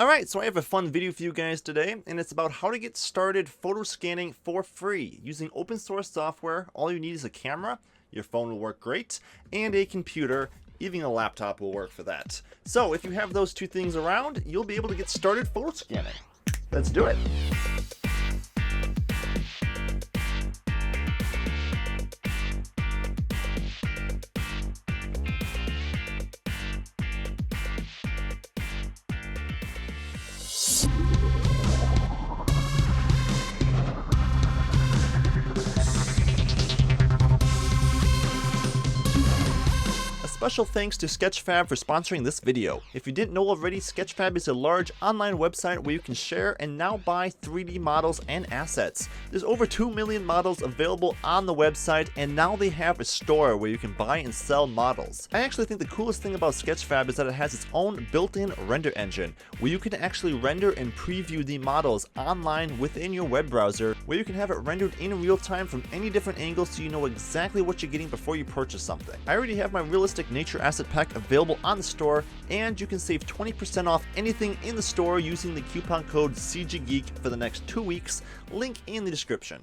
Alright, so I have a fun video for you guys today, and it's about how to get started photo scanning for free. Using open source software, all you need is a camera, your phone will work great, and a computer, even a laptop will work for that. So if you have those two things around, you'll be able to get started photo scanning. Let's do it. Special thanks to Sketchfab for sponsoring this video. If you didn't know already, Sketchfab is a large online website where you can share and now buy 3D models and assets. There's over 2 million models available on the website, and now they have a store where you can buy and sell models. I actually think the coolest thing about Sketchfab is that it has its own built-in render engine, where you can actually render and preview the models online within your web browser, where you can have it rendered in real time from any different angles so you know exactly what you're getting before you purchase something. I already have my realistic nature asset pack available on the store, and you can save 20% off anything in the store using the coupon code CGGeek for the next 2 weeks, link in the description.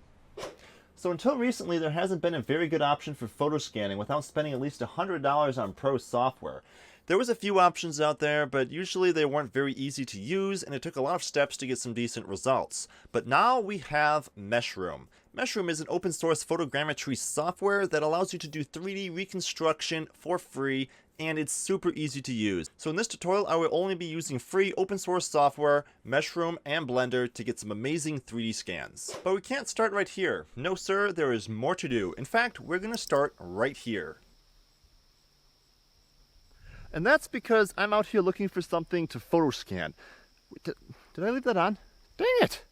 So until recently, there hasn't been a very good option for photo scanning without spending at least $100 on pro software. There was a few options out there, but usually they weren't very easy to use, and it took a lot of steps to get some decent results. But now we have Meshroom. Meshroom is an open source photogrammetry software that allows you to do 3D reconstruction for free, and it's super easy to use. So in this tutorial, I will only be using free open source software, Meshroom and Blender, to get some amazing 3D scans. But we can't start right here. No sir, there is more to do. In fact, we're going to start right here. And that's because I'm out here looking for something to photo scan. Did I leave that on? Dang it!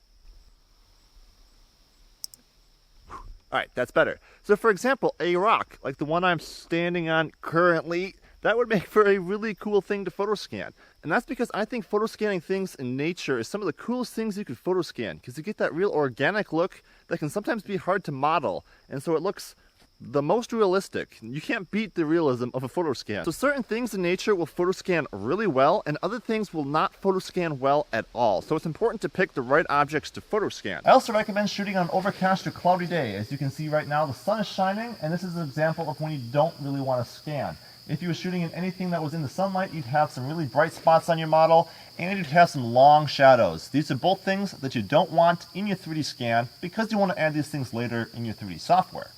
Alright, that's better. So for example, a rock, like the one I'm standing on currently, that would make for a really cool thing to photo scan. And that's because I think photo scanning things in nature is some of the coolest things you could photo scan, because you get that real organic look that can sometimes be hard to model, and so it looks the most realistic. You can't beat the realism of a photo scan. So certain things in nature will photo scan really well, and other things will not photo scan well at all. So it's important to pick the right objects to photo scan. I also recommend shooting on an overcast or cloudy day. As you can see right now, the sun is shining, and this is an example of when you don't really want to scan. If you were shooting in anything that was in the sunlight, you'd have some really bright spots on your model, and you'd have some long shadows. These are both things that you don't want in your 3D scan, because you want to add these things later in your 3D software.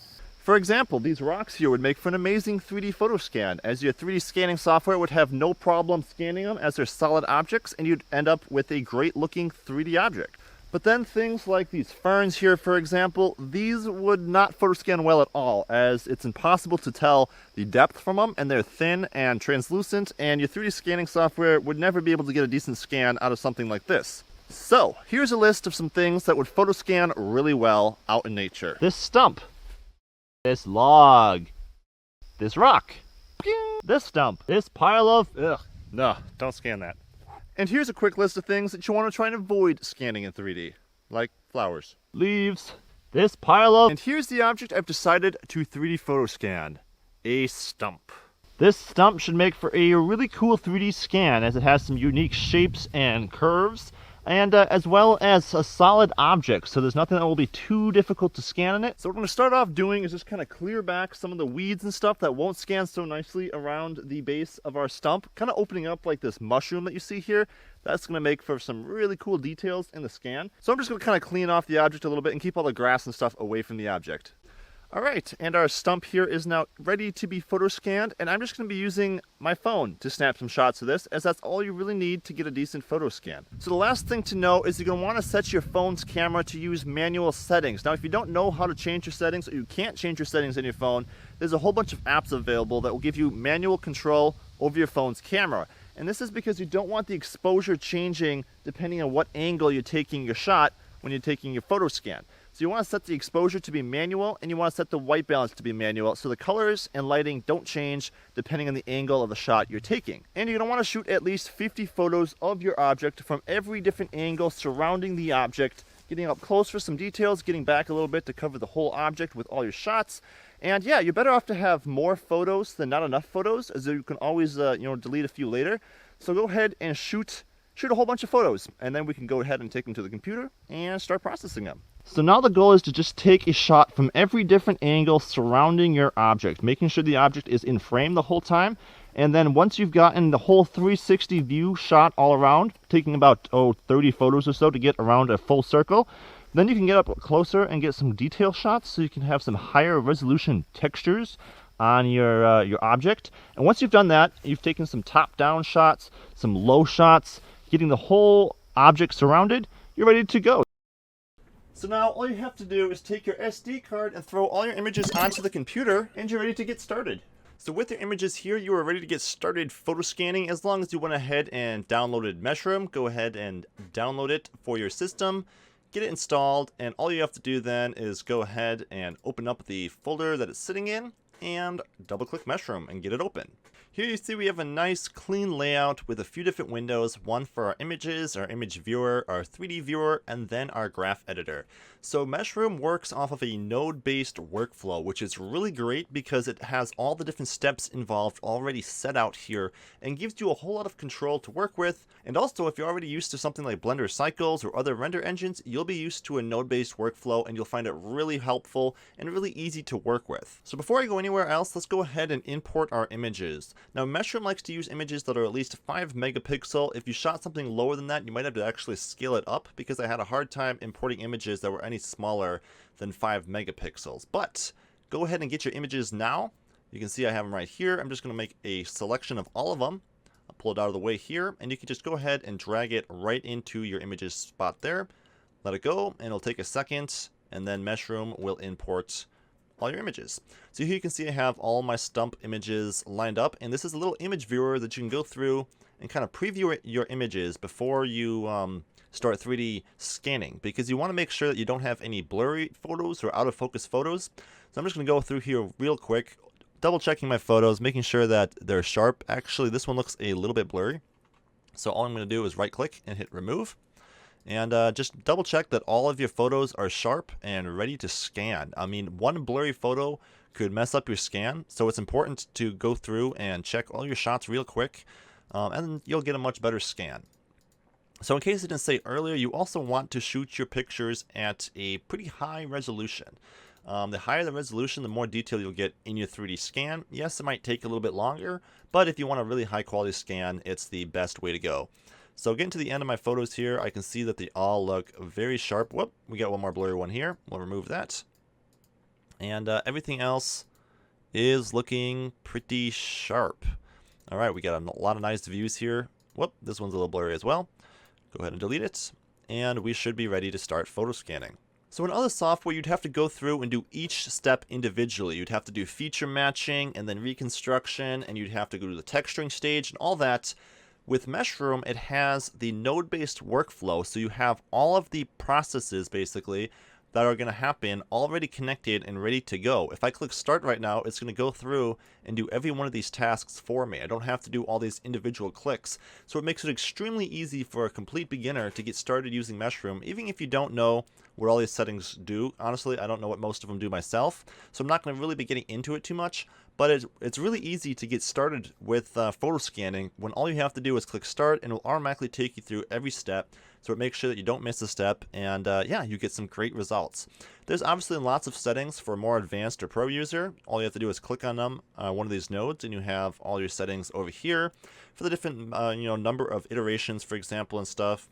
For example, these rocks here would make for an amazing 3D photo scan, as your 3D scanning software would have no problem scanning them as they're solid objects, and you'd end up with a great looking 3D object. But then things like these ferns here, for example, these would not photo scan well at all, as it's impossible to tell the depth from them, and they're thin and translucent, and your 3D scanning software would never be able to get a decent scan out of something like this. So, here's a list of some things that would photo scan really well out in nature. This stump. This log, this rock, this stump, this pile of, no, don't scan that. And here's a quick list of things that you want to try and avoid scanning in 3D, like flowers, leaves, this pile of, and here's the object I've decided to 3D photo scan, a stump. This stump should make for a really cool 3D scan, as it has some unique shapes and curves, and as well as a solid object, so there's nothing that will be too difficult to scan in it. So what I'm going to start off doing is just kind of clear back some of the weeds and stuff that won't scan so nicely around the base of our stump, kind of opening up like this mushroom that you see here. That's going to make for some really cool details in the scan. So I'm just going to kind of clean off the object a little bit and keep all the grass and stuff away from the object. Alright, and our stump here is now ready to be photo scanned, and I'm just going to be using my phone to snap some shots of this, as that's all you really need to get a decent photo scan. So the last thing to know is you're going to want to set your phone's camera to use manual settings. Now if you don't know how to change your settings, or you can't change your settings in your phone, there's a whole bunch of apps available that will give you manual control over your phone's camera. And this is because you don't want the exposure changing depending on what angle you're taking your shot when you're taking your photo scan. So you want to set the exposure to be manual, and you want to set the white balance to be manual, so the colors and lighting don't change depending on the angle of the shot you're taking. And you're going to want to shoot at least 50 photos of your object from every different angle surrounding the object, getting up close for some details, getting back a little bit to cover the whole object with all your shots. And yeah, you're better off to have more photos than not enough photos, as you can always delete a few later. So go ahead and shoot shoot a whole bunch of photos, and then we can go ahead and take them to the computer and start processing them. So now the goal is to just take a shot from every different angle surrounding your object, making sure the object is in frame the whole time. And then once you've gotten the whole 360 view shot all around, taking about 30 photos or so to get around a full circle, then you can get up closer and get some detail shots so you can have some higher resolution textures on your object. And once you've done that, you've taken some top-down shots, some low shots, getting the whole object surrounded, you're ready to go. So now all you have to do is take your SD card and throw all your images onto the computer, and you're ready to get started. So with your images here, you are ready to get started photo scanning. As long as you went ahead and downloaded Meshroom, go ahead and download it for your system, get it installed, and all you have to do then is go ahead and open up the folder that it's sitting in and double click Meshroom and get it open. Here you see we have a nice clean layout with a few different windows, one for our images, our image viewer, our 3D viewer, and then our graph editor. So Meshroom works off of a node-based workflow, which is really great because it has all the different steps involved already set out here and gives you a whole lot of control to work with. And also, if you're already used to something like Blender Cycles or other render engines, you'll be used to a node-based workflow and you'll find it really helpful and really easy to work with. So before I go anywhere else, let's go ahead and import our images. Now Meshroom likes to use images that are at least 5 megapixel. If you shot something lower than that, you might have to actually scale it up because I had a hard time importing images that were any smaller than 5 megapixels. But go ahead and get your images now. You can see I have them right here. I'm just going to make a selection of all of them. I'll pull it out of the way here, and you can just go ahead and drag it right into your images spot there. Let it go, and it'll take a second, and then Meshroom will import all your images. So here you can see I have all my stump images lined up, and this is a little image viewer that you can go through and kind of preview your images before you start 3D scanning, because you want to make sure that you don't have any blurry photos or out of focus photos. So I'm just going to go through here real quick, double checking my photos, making sure that they're sharp. Actually, this one looks a little bit blurry. So all I'm going to do is right click and hit remove. And just double check that all of your photos are sharp and ready to scan. I mean, one blurry photo could mess up your scan, so it's important to go through and check all your shots real quick, and you'll get a much better scan. So in case I didn't say earlier, you also want to shoot your pictures at a pretty high resolution. The higher the resolution, the more detail you'll get in your 3D scan. Yes, it might take a little bit longer, but if you want a really high quality scan, it's the best way to go. So getting to the end of my photos here, I can see that they all look very sharp. Whoop, we got one more blurry one here. We'll remove that. And everything else is looking pretty sharp. All right, we got a lot of nice views here. Whoop, this one's a little blurry as well. Go ahead and delete it. And we should be ready to start photo scanning. So in other software, you'd have to go through and do each step individually. You'd have to do feature matching and then reconstruction, and you'd have to go to the texturing stage and all that. With Meshroom, it has the node-based workflow, so you have all of the processes, basically, that are going to happen already connected and ready to go. If I click Start right now, it's going to go through and do every one of these tasks for me. I don't have to do all these individual clicks, so it makes it extremely easy for a complete beginner to get started using Meshroom, even if you don't know what all these settings do. Honestly, I don't know what most of them do myself, so I'm not going to really be getting into it too much. But it's really easy to get started with photo scanning when all you have to do is click Start, and it will automatically take you through every step. So it makes sure that you don't miss a step, and yeah, you get some great results. There's obviously lots of settings for a more advanced or pro user. All you have to do is click on them, one of these nodes, and you have all your settings over here for the different number of iterations, for example, and stuff.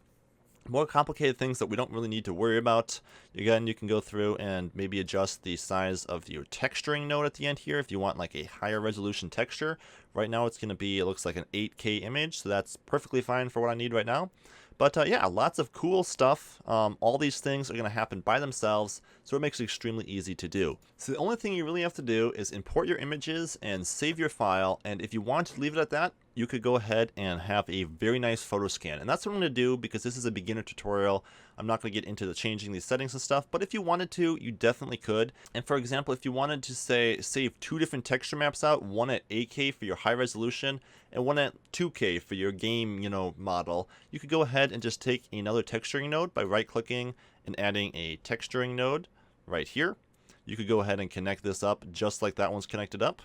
More complicated things that we don't really need to worry about. Again, you can go through and maybe adjust the size of your texturing node at the end here if you want like a higher resolution texture. Right now it's going to be, it looks like an 8K image, so that's perfectly fine for what I need right now. But yeah, lots of cool stuff. All these things are going to happen by themselves, so it makes it extremely easy to do. So the only thing you really have to do is import your images and save your file, and if you want to leave it at that, you could go ahead and have a very nice photo scan. And that's what I'm going to do because this is a beginner tutorial. I'm not going to get into the changing these settings and stuff, but if you wanted to, you definitely could. And for example, if you wanted to say save 2 different texture maps out, one at 8K for your high resolution and one at 2K for your game, model, you could go ahead and just take another texturing node by right clicking and adding a texturing node right here. You could go ahead and connect this up just like that one's connected up.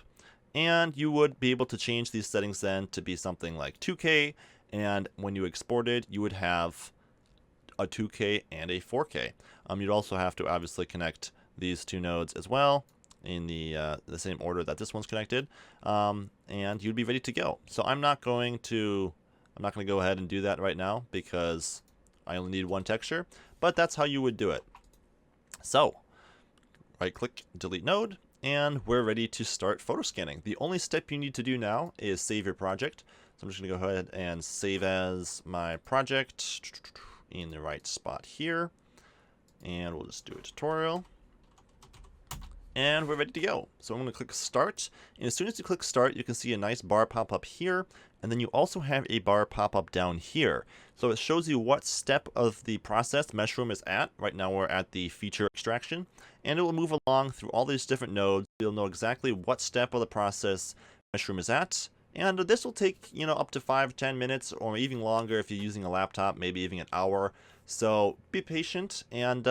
And you would be able to change these settings then to be something like 2K And when you exported, you would have a 2K and a 4K. You'd also have to obviously connect these two nodes as well in the same order that this one's connected, and you'd be ready to go. So I'm not going to go ahead and do that right now because I only need one texture, but that's how you would do it. So right click, delete node, and we're ready to start photo scanning. The only step you need to do now is save your project. So I'm just going to go ahead and save as my project in the right spot here, and we'll just do a tutorial. And we're ready to go. So I'm going to click start, and as soon as you click start, you can see a nice bar pop up here, and then you also have a bar pop up down here. So it shows you what step of the process Meshroom is at. Right now we're at the feature extraction, and it will move along through all these different nodes. You'll know exactly what step of the process Meshroom is at, and this will take, you know, up to 5-10 minutes, or even longer if you're using a laptop, maybe even an hour. So be patient, and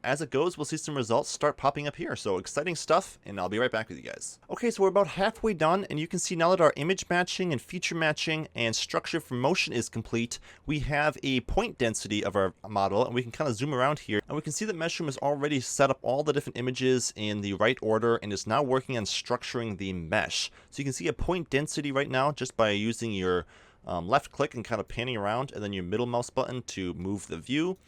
as it goes, we'll see some results start popping up here. So exciting stuff, and I'll be right back with you guys. Okay, so we're about halfway done, and you can see now that our image matching and feature matching and structure for motion is complete, we have a point density of our model, and we can kind of zoom around here, and we can see that Meshroom has already set up all the different images in the right order and is now working on structuring the mesh. So you can see a point density right now just by using your left click and kind of panning around, and then your middle mouse button to move the view.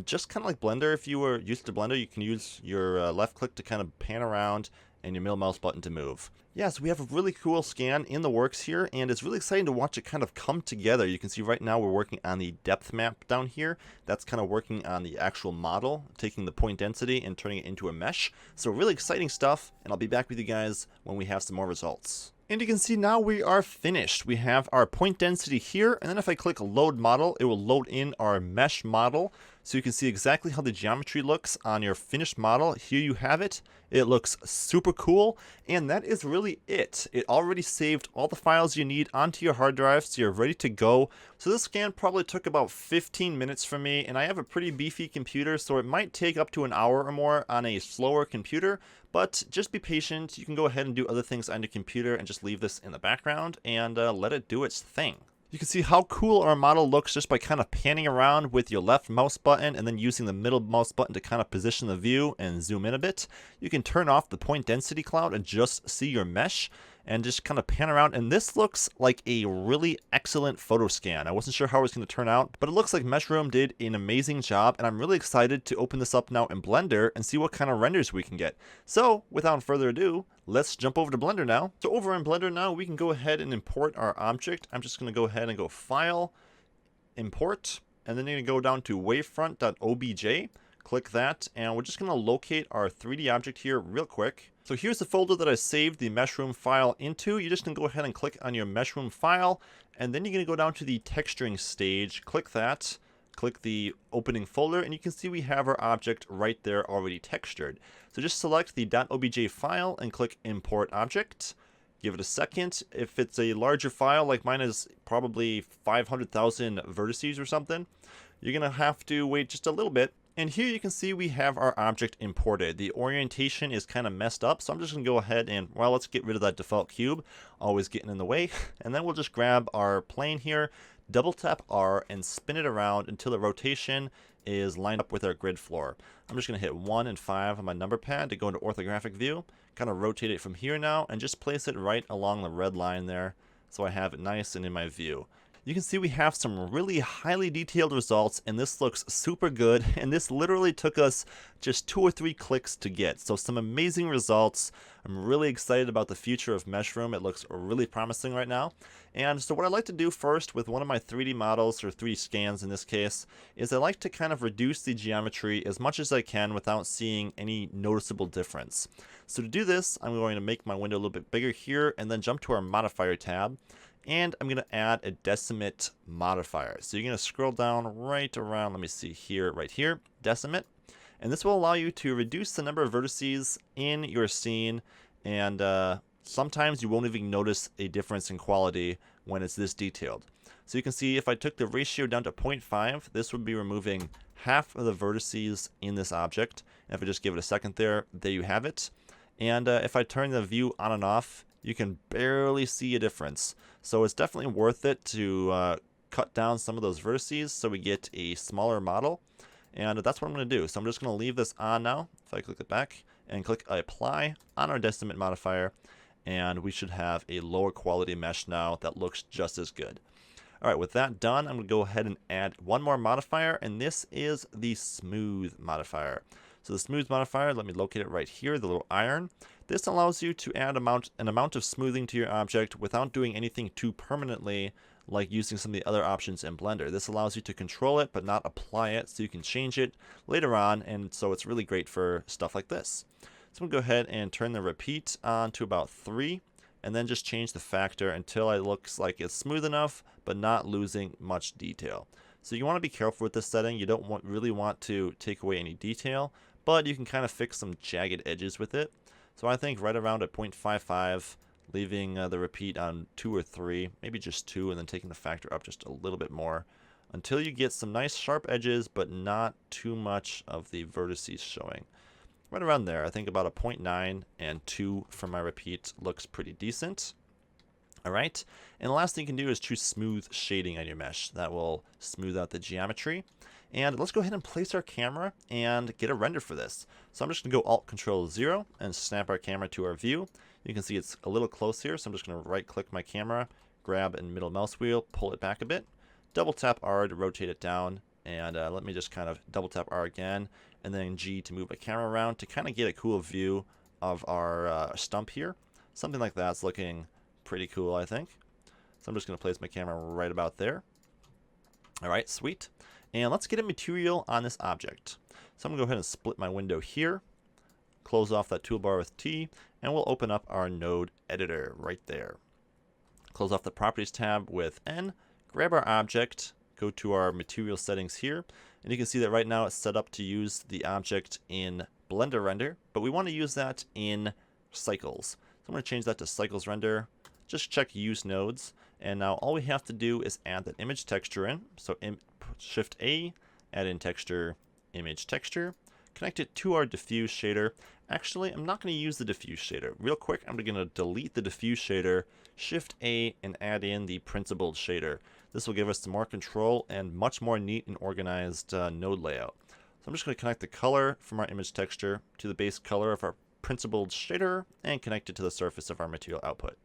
Just kind of like Blender, if you were used to Blender, you can use your left click to kind of pan around and your middle mouse button to move. Yeah, so we have a really cool scan in the works here, and it's really exciting to watch it kind of come together. You can see right now we're working on the depth map down here. That's kind of working on the actual model, taking the point density and turning it into a mesh. So really exciting stuff, and I'll be back with you guys when we have some more results. And you can see now we are finished. We have our point density here, and then if I click load model, it will load in our mesh model. So you can see exactly how the geometry looks on your finished model. Here you have it. It looks super cool, and that is really it. It already saved all the files you need onto your hard drive, so you're ready to go. So this scan probably took about 15 minutes for me, and I have a pretty beefy computer, so it might take up to an hour or more on a slower computer, but just be patient. You can go ahead and do other things on your computer and just leave this in the background and let it do its thing. You can see how cool our model looks just by kind of panning around with your left mouse button and then using the middle mouse button to kind of position the view and zoom in a bit. You can turn off the point density cloud and just see your mesh and just kind of pan around, and this looks like a really excellent photo scan. I wasn't sure how it was going to turn out, but it looks like Meshroom did an amazing job, and I'm really excited to open this up now in Blender and see what kind of renders we can get. So without further ado, let's jump over to Blender now. So over in Blender now, we can go ahead and import our object. I'm just going to go ahead and go File, Import, and then you're going to go down to wavefront.obj. Click that, and we're just going to locate our 3D object here real quick. So here's the folder that I saved the Meshroom file into. You're just going to go ahead and click on your Meshroom file, and then you're going to go down to the texturing stage. Click that, click the opening folder, and you can see we have our object right there already textured. So just select the .obj file and click Import Object. Give it a second. If it's a larger file, like mine is probably 500,000 vertices or something, you're going to have to wait just a little bit. And here you can see we have our object imported. The orientation is kind of messed up, so I'm just going to go ahead and, well, let's get rid of that default cube, always getting in the way. And then we'll just grab our plane here, double tap R, and spin it around until the rotation is lined up with our grid floor. I'm just going to hit 1 and 5 on my number pad to go into orthographic view, kind of rotate it from here now, and just place it right along the red line there so I have it nice and in my view. You can see we have some really highly detailed results, and this looks super good, and this literally took us just 2 or 3 clicks to get. So some amazing results. I'm really excited about the future of Meshroom. It looks really promising right now. And so what I like to do first with one of my 3D models, or 3D scans in this case, is I like to kind of reduce the geometry as much as I can without seeing any noticeable difference. So to do this, I'm going to make my window a little bit bigger here, and then jump to our Modifier tab. And I'm going to add a decimate modifier. So you're going to scroll down right around, let me see here, right here, decimate. And this will allow you to reduce the number of vertices in your scene. And sometimes you won't even notice a difference in quality when it's this detailed. So you can see if I took the ratio down to 0.5, this would be removing half of the vertices in this object. And if I just give it a second there you have it. And if I turn the view on and off, you can barely see a difference. So it's definitely worth it to cut down some of those vertices so we get a smaller model. And that's what I'm going to do. So I'm just going to leave this on now. If I click it back and click apply on our decimate modifier, and we should have a lower quality mesh now that looks just as good. All right, with that done, I'm going to go ahead and add one more modifier, and this is the smooth modifier. So the smooth modifier, let me locate it right here, the little iron. This allows you to add an amount of smoothing to your object without doing anything too permanently, like using some of the other options in Blender. This allows you to control it but not apply it, so you can change it later on, and so it's really great for stuff like this. So I'm going to go ahead and turn the repeat on to about 3, and then just change the factor until it looks like it's smooth enough but not losing much detail. So you want to be careful with this setting. You don't really want to take away any detail, but you can kind of fix some jagged edges with it. So I think right around at 0.55, leaving the repeat on 2 or 3, maybe just 2, and then taking the factor up just a little bit more until you get some nice sharp edges but not too much of the vertices showing. Right around there, I think about a 0.9 and 2 for my repeat looks pretty decent. Alright, and the last thing you can do is choose smooth shading on your mesh. That will smooth out the geometry. And let's go ahead and place our camera and get a render for this. So I'm just going to go Alt-Control-0 and snap our camera to our view. You can see it's a little close here, so I'm just going to right-click my camera, grab a middle mouse wheel, pull it back a bit, double-tap R to rotate it down, and let me just kind of double-tap R again, and then G to move my camera around to kind of get a cool view of our stump here. Something like that's looking pretty cool, I think. So I'm just going to place my camera right about there. Alright, sweet. And let's get a material on this object. So I'm going to go ahead and split my window here, close off that toolbar with T, and we'll open up our node editor right there. Close off the properties tab with N, grab our object, go to our material settings here, and you can see that right now it's set up to use the object in Blender render, but we want to use that in cycles. So I'm going to change that to cycles render, just check use nodes, and now all we have to do is add that image texture in. So Shift A, add in texture, image texture, connect it to our diffuse shader. Actually, I'm not going to use the diffuse shader. Real quick, I'm going to delete the diffuse shader, Shift A, and add in the principled shader. This will give us some more control and much more neat and organized node layout. So I'm just going to connect the color from our image texture to the base color of our principled shader and connect it to the surface of our material output.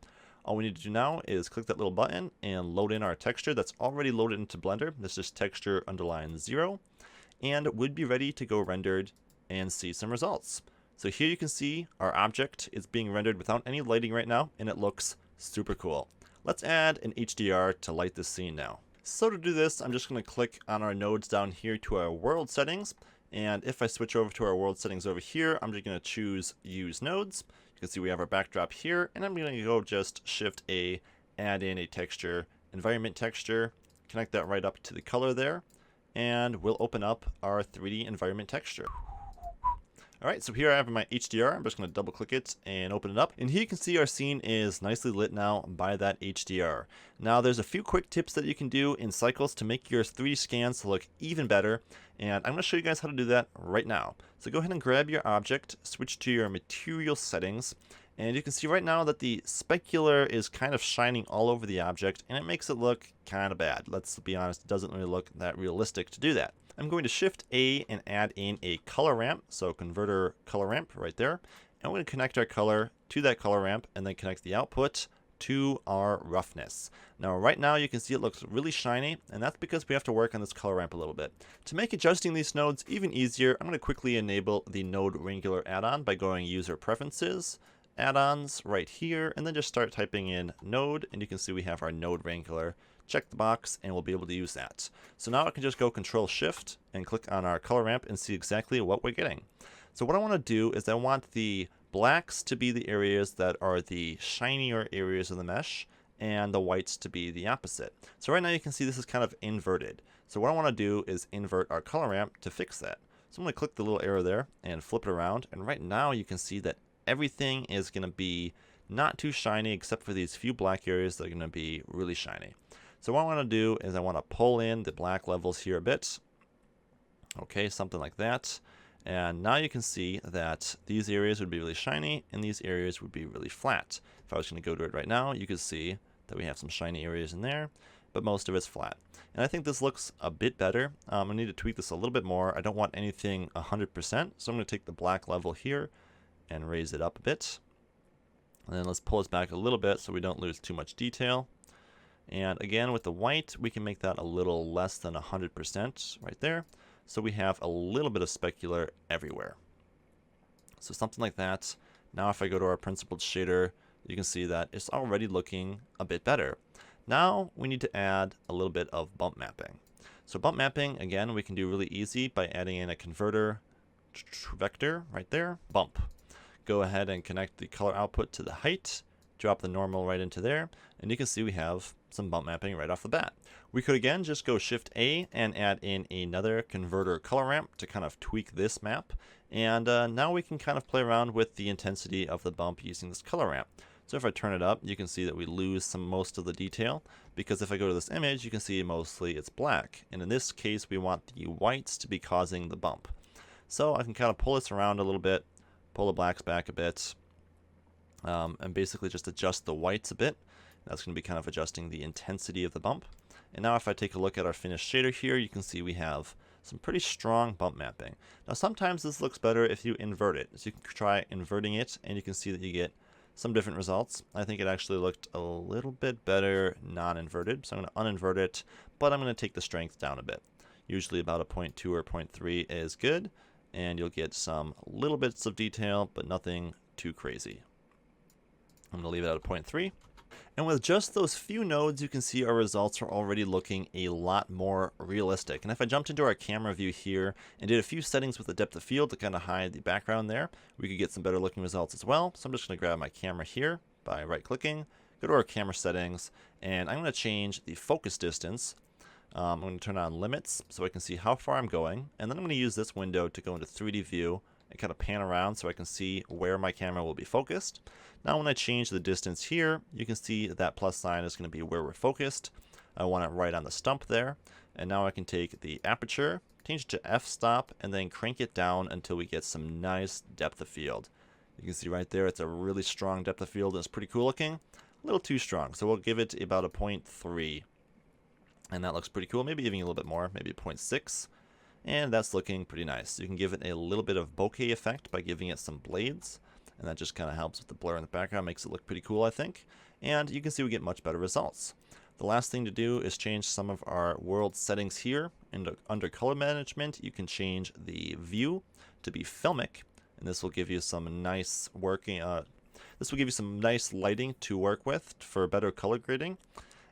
All we need to do now is click that little button and load in our texture that's already loaded into Blender. This is texture underline 0, and we'd be ready to go rendered and see some results. So here you can see our object is being rendered without any lighting right now, and it looks super cool. Let's add an HDR to light this scene now. So to do this, I'm just going to click on our nodes down here to our world settings, and if I switch over to our world settings over here, I'm just going to choose use nodes. You can see we have our backdrop here, and I'm going to go just Shift A, add in a texture, environment texture, connect that right up to the color there, and we'll open up our 3D environment texture. Alright, so here I have my HDR. I'm just going to double click it and open it up. And here you can see our scene is nicely lit now by that HDR. Now there's a few quick tips that you can do in cycles to make your 3D scans look even better. And I'm going to show you guys how to do that right now. So go ahead and grab your object, switch to your material settings. And you can see right now that the specular is kind of shining all over the object, and it makes it look kind of bad. Let's be honest, it doesn't really look that realistic to do that. I'm going to Shift A and add in a color ramp, so converter color ramp right there. And we're going to connect our color to that color ramp and then connect the output to our roughness. Now right now you can see it looks really shiny, and that's because we have to work on this color ramp a little bit. To make adjusting these nodes even easier, I'm going to quickly enable the Node Wrangler add-on by going User Preferences, Add-ons right here, and then just start typing in node, and you can see we have our Node Wrangler. Check the box and we'll be able to use that. So now I can just go Control Shift and click on our color ramp and see exactly what we're getting. So what I want to do is I want the blacks to be the areas that are the shinier areas of the mesh, and the whites to be the opposite. So right now you can see this is kind of inverted. So what I want to do is invert our color ramp to fix that. So I'm going to click the little arrow there and flip it around, and right now you can see that everything is going to be not too shiny except for these few black areas that are going to be really shiny. So what I want to do is I want to pull in the black levels here a bit. Okay, something like that. And now you can see that these areas would be really shiny and these areas would be really flat. If I was going to go to it right now, you could see that we have some shiny areas in there. but most of it's flat. And I think this looks a bit better. I need to tweak this a little bit more. I don't want anything 100%, so I'm going to take the black level here and raise it up a bit. And then let's pull this back a little bit so we don't lose too much detail. And again, with the white, we can make that a little less than 100% right there. So we have a little bit of specular everywhere. So something like that. Now if I go to our principled shader, you can see that it's already looking a bit better. Now we need to add a little bit of bump mapping. So bump mapping, again, we can do really easy by adding in a converter vector right there, bump. Go ahead and connect the color output to the height, drop the normal right into there, and you can see we have some bump mapping right off the bat. We could again just go Shift A and add in another converter color ramp to kind of tweak this map. And now we can kind of play around with the intensity of the bump using this color ramp. So if I turn it up, you can see that we lose most of the detail, because if I go to this image, you can see mostly it's black. And in this case, we want the whites to be causing the bump. So I can kind of pull this around a little bit, pull the blacks back a bit, and basically just adjust the whites a bit. That's going to be kind of adjusting the intensity of the bump. And now if I take a look at our finished shader here, you can see we have some pretty strong bump mapping. Now sometimes this looks better if you invert it. So you can try inverting it, and you can see that you get some different results. I think it actually looked a little bit better non-inverted, so I'm going to uninvert it, but I'm going to take the strength down a bit. Usually about a 0.2 or 0.3 is good, and you'll get some little bits of detail, but nothing too crazy. I'm going to leave it at a 0.3. And with just those few nodes, you can see our results are already looking a lot more realistic. And if I jumped into our camera view here and did a few settings with the depth of field to kind of hide the background there, we could get some better looking results as well. So I'm just going to grab my camera here by right clicking, go to our camera settings, and I'm going to change the focus distance. I'm going to turn on limits so I can see how far I'm going. And then I'm going to use this window to go into 3D view and kind of pan around so I can see where my camera will be focused. Now when I change the distance here, you can see that plus sign is going to be where we're focused. I want it right on the stump there. And now I can take the aperture, change it to f-stop, and then crank it down until we get some nice depth of field. You can see right there, it's a really strong depth of field, and it's pretty cool looking. A little too strong, so we'll give it about a 0.3. And that looks pretty cool, maybe even a little bit more, maybe a 0.6. And that's looking pretty nice. You can give it a little bit of bokeh effect by giving it some blades, and that just kind of helps with the blur in the background, makes it look pretty cool, I think. And you can see we get much better results. The last thing to do is change some of our world settings here. Under color management, you can change the view to be filmic, and this will give you some nice nice lighting to work with for better color grading.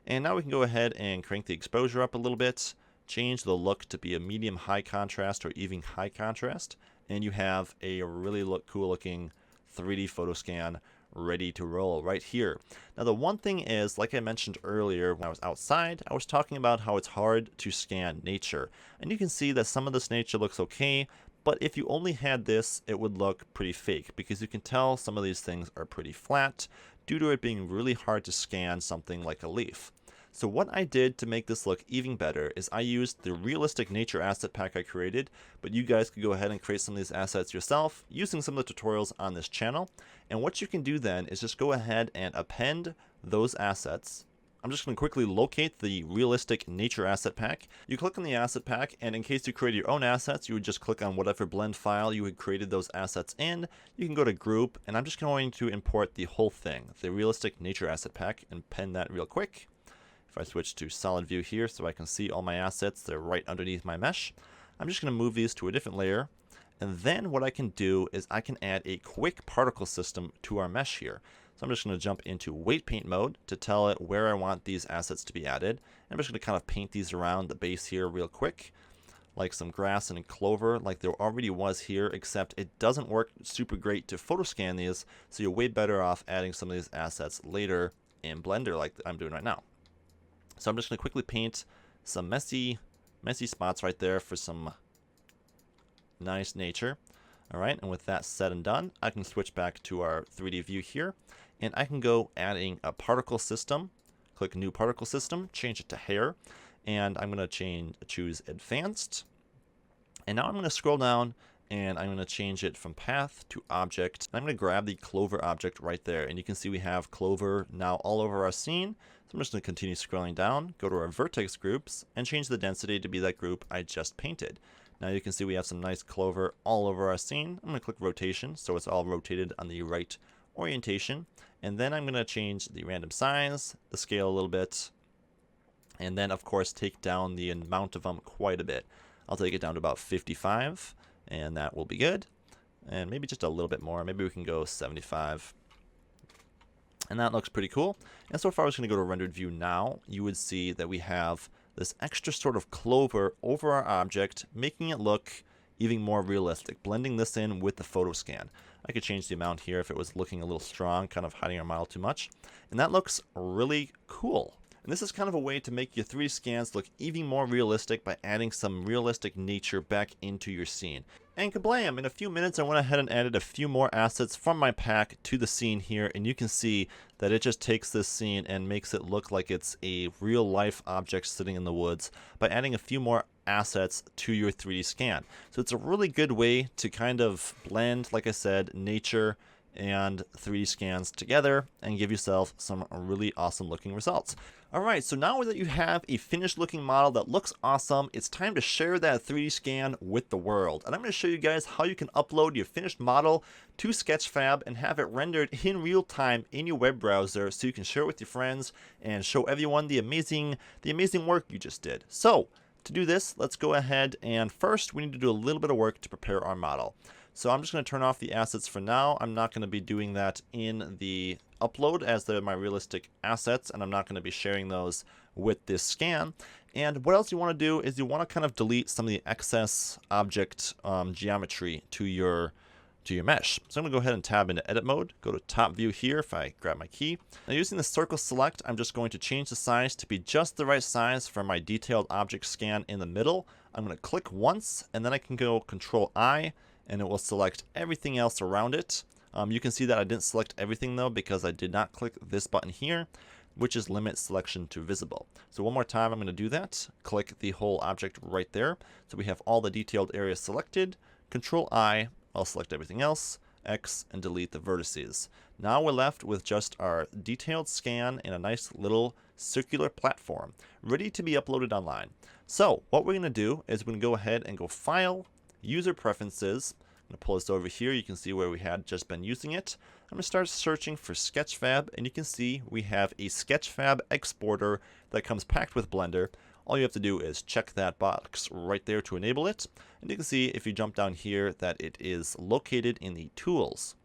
And now we can go ahead and crank the exposure up a little bit, change the look to be a medium high contrast or even high contrast, and you have a really cool looking 3D photo scan ready to roll right here. Now the one thing is, like I mentioned earlier when I was outside, I was talking about how it's hard to scan nature. And you can see that some of this nature looks okay, but if you only had this, it would look pretty fake, because you can tell some of these things are pretty flat due to it being really hard to scan something like a leaf. So what I did to make this look even better is I used the realistic nature asset pack I created, but you guys could go ahead and create some of these assets yourself using some of the tutorials on this channel. And what you can do then is just go ahead and append those assets. I'm just going to quickly locate the realistic nature asset pack. You click on the asset pack, and in case you create your own assets, you would just click on whatever blend file you had created those assets in. You can go to group, and I'm just going to import the whole thing, the realistic nature asset pack, and pen that real quick. If I switch to solid view here so I can see all my assets, they're right underneath my mesh. I'm just going to move these to a different layer. And then what I can do is I can add a quick particle system to our mesh here. So I'm just going to jump into weight paint mode to tell it where I want these assets to be added. And I'm just going to kind of paint these around the base here real quick, like some grass and clover like there already was here, except it doesn't work super great to photoscan these, so you're way better off adding some of these assets later in Blender like I'm doing right now. So I'm just going to quickly paint some messy spots right there for some nice nature. All right, and with that said and done, I can switch back to our 3D view here, and I can go adding a particle system. Click New Particle System, change it to Hair, and I'm going to choose Advanced. And now I'm going to scroll down and I'm going to change it from path to object. I'm going to grab the clover object right there, and you can see we have clover now all over our scene. So I'm just going to continue scrolling down, go to our vertex groups, and change the density to be that group I just painted. Now you can see we have some nice clover all over our scene. I'm going to click rotation so it's all rotated on the right orientation. And then I'm going to change the random size, the scale a little bit, and then of course take down the amount of them quite a bit. I'll take it down to about 55, and that will be good. And maybe just a little bit more. Maybe we can go 75. And that looks pretty cool. And so if I was going to go to rendered view now, you would see that we have this extra sort of clover over our object, making it look even more realistic, blending this in with the Photoscan. I could change the amount here if it was looking a little strong, kind of hiding our model too much. And that looks really cool. And this is kind of a way to make your 3D scans look even more realistic by adding some realistic nature back into your scene. And kablam, in a few minutes I went ahead and added a few more assets from my pack to the scene here, and you can see that it just takes this scene and makes it look like it's a real life object sitting in the woods by adding a few more assets to your 3D scan. So it's a really good way to kind of blend, like I said, nature and 3D scans together and give yourself some really awesome looking results. Alright, so now that you have a finished looking model that looks awesome, it's time to share that 3D scan with the world. And I'm going to show you guys how you can upload your finished model to Sketchfab and have it rendered in real time in your web browser so you can share it with your friends and show everyone the amazing work you just did. So, to do this, let's go ahead and first we need to do a little bit of work to prepare our model. So I'm just going to turn off the assets for now. I'm not going to be doing that in the upload as they're my realistic assets, and I'm not going to be sharing those with this scan. And what else you want to do is you want to kind of delete some of the excess object geometry to your mesh. So I'm going to go ahead and tab into edit mode, go to top view here if I grab my key. Now using the circle select, I'm just going to change the size to be just the right size for my detailed object scan in the middle. I'm going to click once, and then I can go Control I, and it will select everything else around it. You can see that I didn't select everything though because I did not click this button here, which is limit selection to visible. So one more time I'm going to do that. Click the whole object right there. So we have all the detailed areas selected. Control I, I'll select everything else, X, and delete the vertices. Now we're left with just our detailed scan in a nice little circular platform, ready to be uploaded online. So what we're going to do is we're going to go ahead and go File, User Preferences. I'm going to pull this over here. You can see where we had just been using it. I'm going to start searching for Sketchfab, and you can see we have a Sketchfab exporter that comes packed with Blender. All you have to do is check that box right there to enable it. And you can see if you jump down here that it is located in the tools.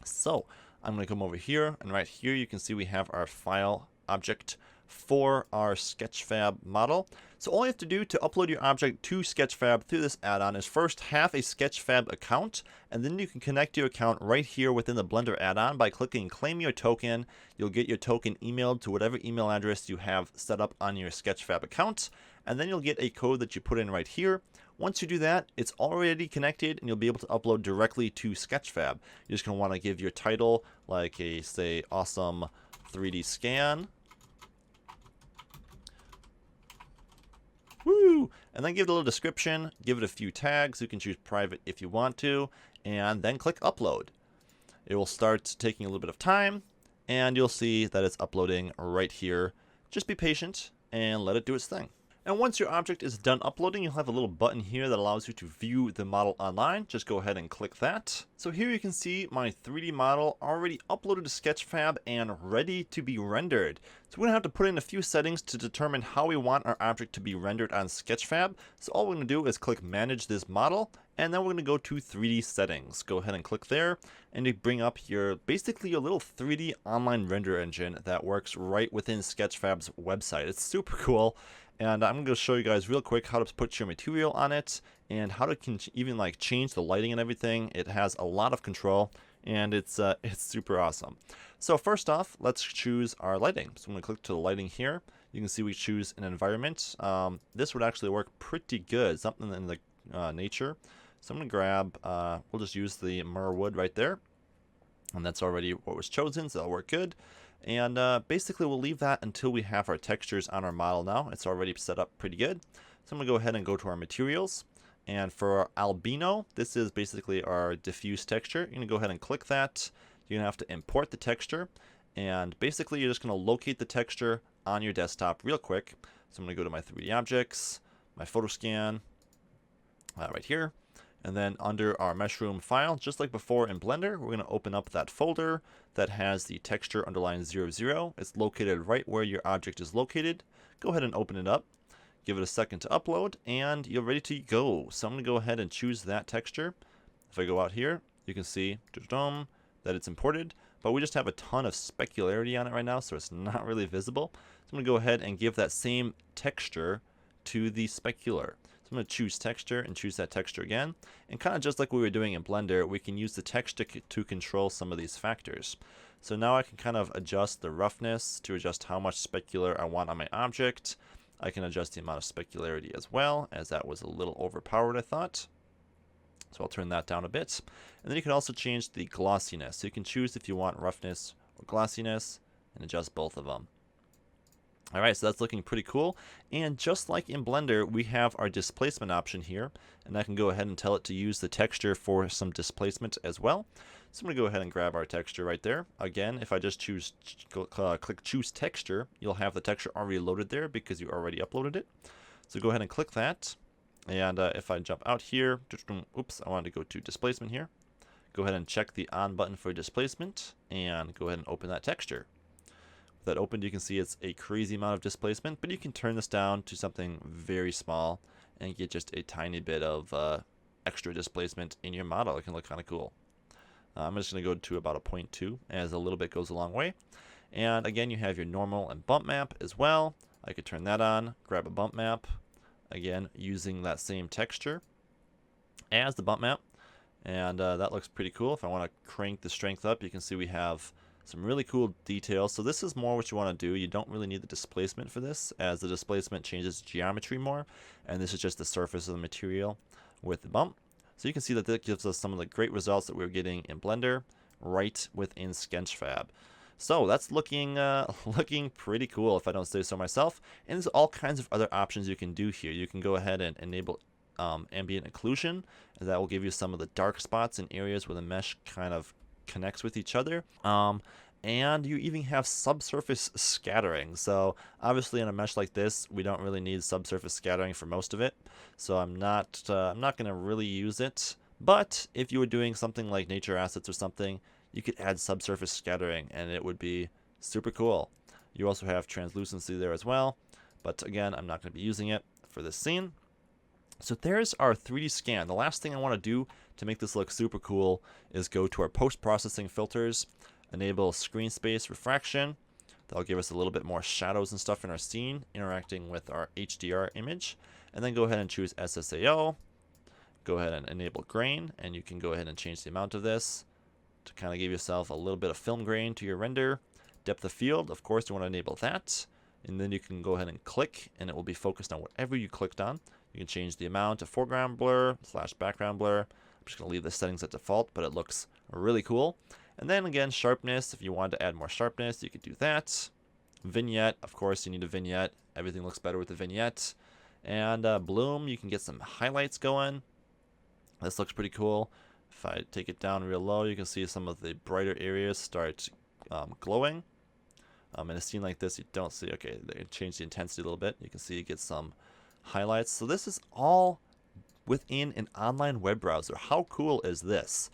So I'm going to come over here, and right here you can see we have our file object for our Sketchfab model. So all you have to do to upload your object to Sketchfab through this add-on is first have a Sketchfab account, and then you can connect your account right here within the Blender add-on by clicking Claim Your Token. You'll get your token emailed to whatever email address you have set up on your Sketchfab account, and then you'll get a code that you put in right here. Once you do that, it's already connected and you'll be able to upload directly to Sketchfab. You're just going to want to give your title like a, say, awesome 3D scan. Woo! And then give it a little description, give it a few tags. You can choose private if you want to, and then click upload. It will start taking a little bit of time, and you'll see that it's uploading right here. Just be patient and let it do its thing. And once your object is done uploading, you'll have a little button here that allows you to view the model online. Just go ahead and click that. So here you can see my 3D model already uploaded to Sketchfab and ready to be rendered. So we're going to have to put in a few settings to determine how we want our object to be rendered on Sketchfab. So all we're going to do is click Manage This Model, and then we're going to go to 3D Settings. Go ahead and click there, and you bring up basically your little 3D online render engine that works right within Sketchfab's website. It's super cool. And I'm going to show you guys real quick how to put your material on it and how to even like change the lighting and everything. It has a lot of control, and it's super awesome. So first off, let's choose our lighting. So I'm going to click to the lighting here. You can see we choose an environment. This would actually work pretty good, something in the nature. So I'm going to grab, we'll just use the Mur wood right there. And that's already what was chosen, so that'll work good. And basically we'll leave that until we have our textures on our model now. It's already set up pretty good. So I'm going to go ahead and go to our materials. And for our albino, this is basically our diffuse texture. You're going to go ahead and click that. You're going to have to import the texture. And basically, you're just going to locate the texture on your desktop real quick. So I'm going to go to my 3D objects, my Photoscan, right here. And then under our Meshroom file, just like before in Blender, we're going to open up that folder that has the texture underline 00. It's located right where your object is located. Go ahead and open it up. Give it a second to upload, and you're ready to go. So I'm going to go ahead and choose that texture. If I go out here, you can see that it's imported, but we just have a ton of specularity on it right now, so it's not really visible. So I'm going to go ahead and give that same texture to the specular. So I'm going to choose texture and choose that texture again. And kind of just like we were doing in Blender, we can use the texture to control some of these factors. So now I can kind of adjust the roughness to adjust how much specular I want on my object. I can adjust the amount of specularity as well, as that was a little overpowered, I thought. So I'll turn that down a bit. And then you can also change the glossiness. So you can choose if you want roughness or glossiness and adjust both of them. Alright, so that's looking pretty cool. And just like in Blender, we have our displacement option here. And I can go ahead and tell it to use the texture for some displacement as well. So I'm going to go ahead and grab our texture right there. Again, if I just click choose texture, you'll have the texture already loaded there because you already uploaded it. So go ahead and click that. And if I jump out here, oops, I wanted to go to displacement here. Go ahead and check the on button for displacement and go ahead and open that texture. With that opened, you can see it's a crazy amount of displacement, but you can turn this down to something very small and get just a tiny bit of extra displacement in your model. It can look kind of cool. I'm just going to go to about a 0.2 as a little bit goes a long way. And again, you have your normal and bump map as well. I could turn that on, grab a bump map, again using that same texture as the bump map. And that looks pretty cool. If I want to crank the strength up, you can see we have some really cool details. So this is more what you want to do. You don't really need the displacement for this, as the displacement changes geometry more. And this is just the surface of the material with the bump. So you can see that that gives us some of the great results that we were getting in Blender right within Sketchfab. So that's looking pretty cool if I don't say so myself. And there's all kinds of other options you can do here. You can go ahead and enable ambient occlusion, and that will give you some of the dark spots in areas where the mesh kind of connects with each other. And you even have subsurface scattering. So obviously in a mesh like this, we don't really need subsurface scattering for most of it. So I'm not going to really use it. But if you were doing something like nature assets or something, you could add subsurface scattering and it would be super cool. You also have translucency there as well. But again, I'm not going to be using it for this scene. So there's our 3D scan. The last thing I want to do to make this look super cool is go to our post-processing filters, enable screen space refraction. That'll give us a little bit more shadows and stuff in our scene interacting with our HDR image. And then go ahead and choose SSAO. Go ahead and enable grain, and you can go ahead and change the amount of this to kind of give yourself a little bit of film grain to your render. Depth of field, of course, you want to enable that. And then you can go ahead and click, and it will be focused on whatever you clicked on. You can change the amount to foreground blur / background blur. I'm just going to leave the settings at default, but it looks really cool. And then again, sharpness, if you wanted to add more sharpness, you could do that. Vignette, of course, you need a vignette. Everything looks better with the vignette. And bloom, you can get some highlights going. This looks pretty cool. If I take it down real low, you can see some of the brighter areas start glowing. In a scene like this, you don't see, okay, they change the intensity a little bit. You can see you get some highlights. So this is all within an online web browser. How cool is this?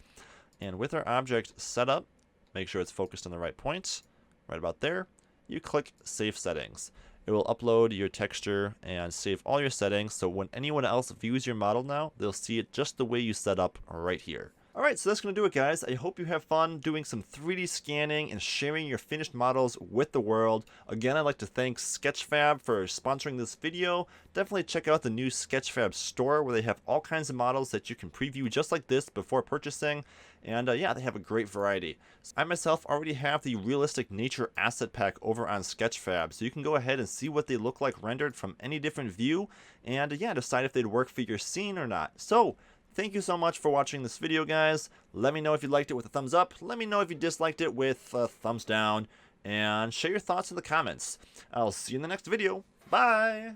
And with our object set up, make sure it's focused on the right point, right about there. You click Save Settings. It will upload your texture and save all your settings, so when anyone else views your model now, they'll see it just the way you set up right here. Alright, so that's going to do it, guys. I hope you have fun doing some 3D scanning and sharing your finished models with the world. Again, I'd like to thank Sketchfab for sponsoring this video. Definitely check out the new Sketchfab store where they have all kinds of models that you can preview just like this before purchasing. And yeah, they have a great variety. I myself already have the realistic nature asset pack over on Sketchfab, so you can go ahead and see what they look like rendered from any different view, and yeah, decide if they'd work for your scene or not. So, thank you so much for watching this video, guys. Let me know if you liked it with a thumbs up. Let me know if you disliked it with a thumbs down. And share your thoughts in the comments. I'll see you in the next video. Bye!